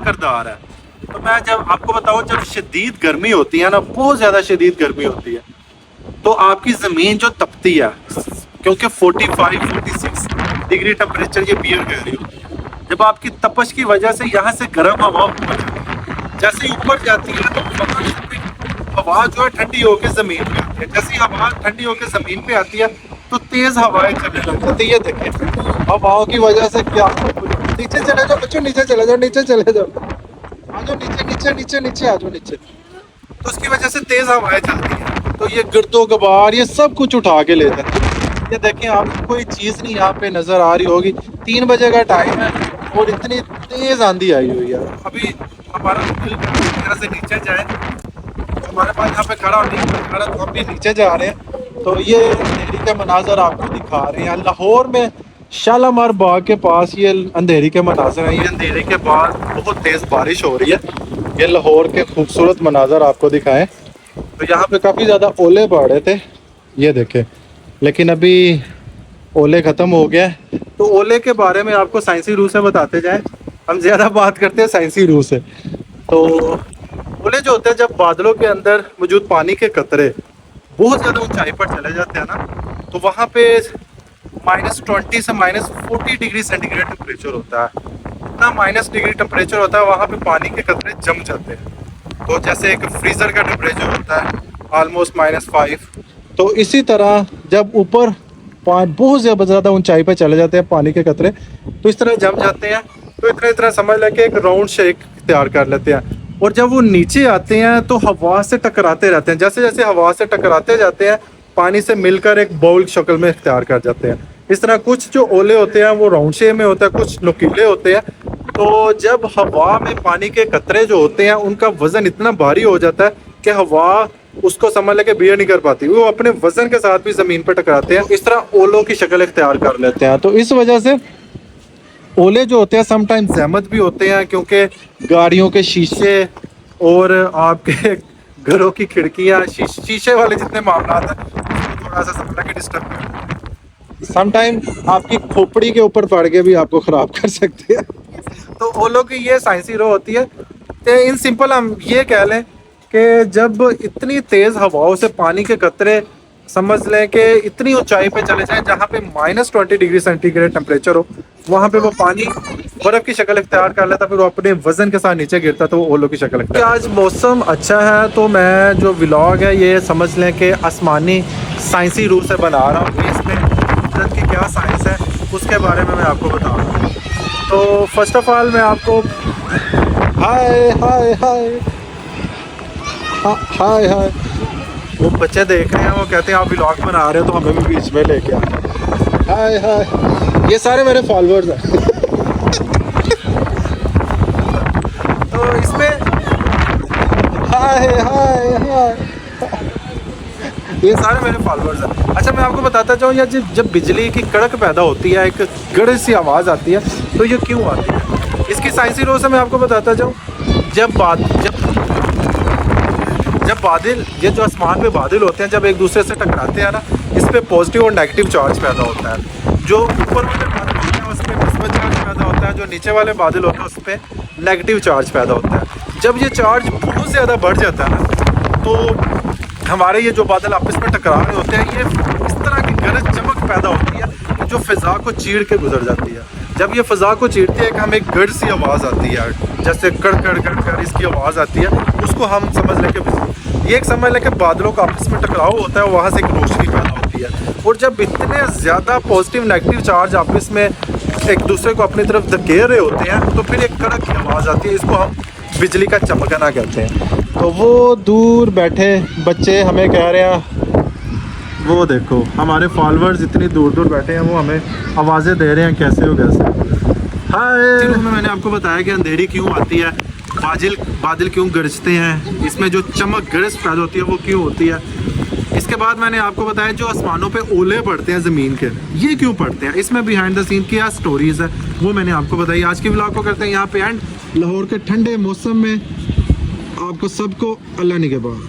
किरदार है। तो मैं जब आपको बताऊं, जब शदीद गर्मी होती है ना, बहुत ज्यादा शदीद गर्मी होती है, तो आपकी जमीन जो तपती है, क्योंकि 45-46 डिग्री टेम्परेचर ये बियर कह रही होती है, जब आपकी तपश की वजह से यहाँ से गर्म हवा ऊपर जाती है, जैसे ही ऊपर जाती है तो हवा जो है ठंडी होकर जमीन पे आती है। जैसे ही हवा ठंडी होकर जमीन पे आती है तो तेज हवाएं चलने लग जाती है। ये देखें, हवाओं की वजह से क्या, नीचे चले जाओ बच्चों, नीचे चले जाओ, नीचे चले जाओ, आ जाओ नीचे नीचे नीचे नीचे आ जाओ नीचे। तो उसकी वजह से तेज हवाएं चलती हैं, तो ये गिरदो गबार ये सब कुछ उठा के ले जाती है। ये देखें, आपको कोई चीज़ नहीं यहाँ पे नज़र आ रही होगी, 3 बजे का टाइम है और इतनी तेज आंधी आई हुई है। अभी हमारा दिल करता है से नीचे जाए, हमारे पास यहाँ पे खड़ा होने की खड़ा, तो हम भी नीचे जा रहे हैं। तो ये अंधेरी के मनाजर आपको दिखा रहे हैं। लाहौर में शालामार बाग के पास ये अंधेरी के मनाजर हैं। ये अंधेरी के बाद बहुत तेज़ बारिश हो रही है। ये लाहौर के खूबसूरत मनाजर आपको दिखाएं। तो यहाँ पे काफ़ी ज़्यादा ओले पड़ रहे थे, ये देखें, लेकिन अभी ओले ख़त्म हो गया। तो ओले के बारे में आपको साइंसी रूह से बताते जाएं, हम ज़्यादा बात करते हैं साइंसी रूह से। तो ओले जो होते हैं, जब बादलों के अंदर मौजूद पानी के कतरे बहुत ज़्यादा ऊंचाई पर चले जाते हैं ना, तो वहाँ पे -20 से -40 डिग्री सेंटीग्रेड टेम्परेचर होता है। इतना माइनस डिग्री टेम्परेचर होता है, वहाँ पे पानी के कतरे जम जाते हैं। तो जैसे एक फ्रीज़र का टेम्परेचर होता है ऑलमोस्ट -5, तो इसी तरह जब ऊपर बहुत ज़्यादा ऊंचाई पर चले जाते हैं पानी के कतरे, तो इस तरह जम जाते हैं। तो इतना समझ लें कि एक राउंड शेक तैयार कर लेते हैं। और जब वो नीचे आते हैं तो हवा से टकराते रहते हैं। जैसे जैसे हवा से टकराते जाते हैं, पानी से मिलकर एक बाउल शक्ल में इख्तियार कर जाते हैं। इस तरह कुछ जो ओले होते हैं वो राउंड शेप में होते हैं, कुछ नुकीले होते हैं। तो जब हवा में पानी के कतरे जो होते हैं उनका वजन इतना भारी हो जाता है कि हवा उसको समझ लेके बियर नहीं कर पाती, वो अपने वजन के साथ भी ज़मीन पर टकराते हैं। इस तरह ओलों की शक्ल इख्तियार कर लेते हैं। तो इस वजह से ओले जो होते हैं समटाइम्स ज़हमत भी होते हैं, क्योंकि गाड़ियों के शीशे और आपके घरों की खिड़कियां शीशे वाले जितने मामला हैं थोड़ा सा समझ के डिस्टर्ब करते हैं। समटाइम आपकी खोपड़ी के ऊपर पड़ के भी आपको ख़राब कर सकते हैं। तो ओलों की ये साइंसी रो होती है। तो इन सिंपल हम ये कह लें कि जब इतनी तेज़ हवाओं से पानी के कतरे समझ लें कि इतनी ऊंचाई पे चले जाएं जहाँ पे -20 डिग्री सेंटीग्रेड टेम्परेचर हो, वहाँ पे वो पानी बर्फ़ की शक्ल इख्तियार कर लेता, फिर वो अपने वजन के साथ नीचे गिरता, तो वो ओलों की शक्ल इख्तियार। आज मौसम अच्छा है, तो मैं जो व्लॉग है ये समझ लें कि आसमानी साइंसी रूप से बना रहा हूँ। इसमें कुदरत की क्या साइंस है उसके बारे में मैं आपको बता रहा हूँ। तो फर्स्ट ऑफ ऑल मैं आपको हाय हाय हाय हाय हाय, वो बच्चे देख रहे हैं, वो कहते हैं आप व्लॉग बना रहे हो तो हमें भी बीच में लेके आ। हाय हाय, ये सारे मेरे फॉलोअर्स हैं। तो इसमें हाय हाय हाय, ये सारे मेरे फॉलोअर्स हैं। अच्छा, मैं आपको बताता जाऊँ, या जब बिजली की कड़क पैदा होती है, एक गड़े सी आवाज़ आती है, तो ये क्यों आती है, इसकी साइंसी रो से मैं आपको बताता जाऊँ। जब बादल, ये जो आसमान पे बादल होते हैं, जब एक दूसरे से टकराते हैं ना, इस पे पॉजिटिव और नेगेटिव चार्ज पैदा होता है। जो ऊपर वाले बादल होते हैं उस पर पॉजिटिव चार्ज पैदा होता है, जो नीचे वाले बादल होते हैं उस पर नेगेटिव चार्ज पैदा होता है। जब ये चार्ज बहुत ज़्यादा बढ़ जाता है ना, तो हमारे ये जो बादल आपस में टकरा रहे होते हैं, ये इस तरह की गरज चमक पैदा होती है जो फ़िज़ा को चीर के गुजर जाती है। जब ये फ़िज़ा को चीरती है, हमें एक गड़ सी आवाज़ आती है, जैसे कड़ कड़ कड़ कर इसकी आवाज़ आती है, उसको हम समझ लें कि ये एक समझ लें कि बादलों का आपस में टकराव होता है, वहाँ से एक रोशनी पैदा होती है। और जब इतने ज़्यादा पॉजिटिव नेगेटिव चार्ज आपस में एक दूसरे को अपनी तरफ धकेल रहे होते हैं, तो फिर एक कड़क की आवाज़ आती है, इसको हम बिजली का चमकना कहते हैं। तो वो दूर बैठे बच्चे हमें कह रहे हैं, वो देखो हमारे फॉलोअर्स इतनी दूर दूर बैठे हैं, वो हमें आवाज़ें दे रहे हैं, कैसे हो कैसे। हाय, मैंने आपको बताया कि अंधेरी क्यों आती है, बादल क्यों गरजते हैं, इसमें जो चमक गरज पैदा होती है वो क्यों होती है। इसके बाद मैंने आपको बताया जो आसमानों पे ओले पड़ते हैं ज़मीन के, ये क्यों पड़ते हैं, इसमें बिहाइंड द सीन क्या स्टोरीज़ है वो मैंने आपको बताई। आज की व्लॉग को करते हैं यहाँ पे एंड। लाहौर के ठंडे मौसम में आपको सबको अल्लाह निगहबान।